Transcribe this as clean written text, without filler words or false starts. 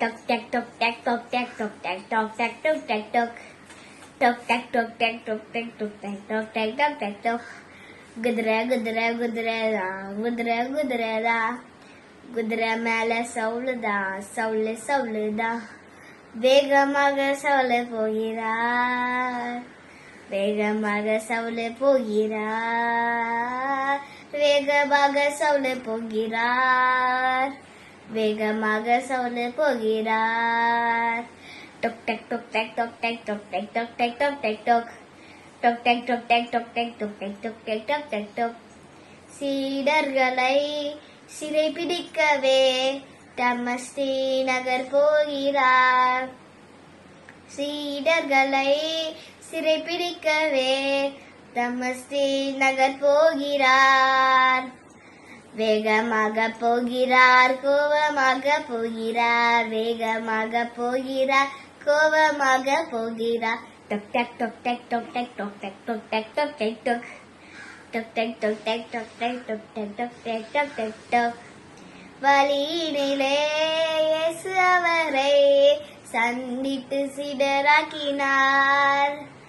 Tok tack tok tack tok tack tok tack tok tack tok tack tok. Tok tack tok tack tok tack tok tack tok tack tok tack tok. குதிரை குதிரை குதிரைதா குதிரை குதிரைதா குதிரை மேல சவுளுதா சவுளு சவுளுதா வேகமாக சவுள போகிறார் வேகமாக சவுள போகிறார் வேகமாக சவுள போகிறார் வேகமாக சவுள போகிறார் டொக் டக் டொக் டக் டொக் டக் டொக் டக் டொக் டக் டொக் டக் டொக் டொக் டக் டொக் டக் டொக் டக் டொக் டக் டொக் டக் டொக் டக் டொக் சீடர்களை சிறை பிடிக்கவே தமஸ்தீ நகர் போகிறார் சீடர்களை சிறை பிடிக்கவே தமஸ்தீ நகர் போகிறார் வேகமாக போகிறார் கோபமாக போகிறார் வேகமாக போகிறார் கோபமாக போகிறார் டொக் டக் டொக் டக் டொக் டக் டொக் டக் டொக் டக் டொக் டக் டொக் டொக் டக் டொக் டக் டொக் டக் டொக் டக் டொக் டக் டொக் டக் டொக் வழியினிலே இயேசு அவரை சந்தித்து சிடராக்கினார்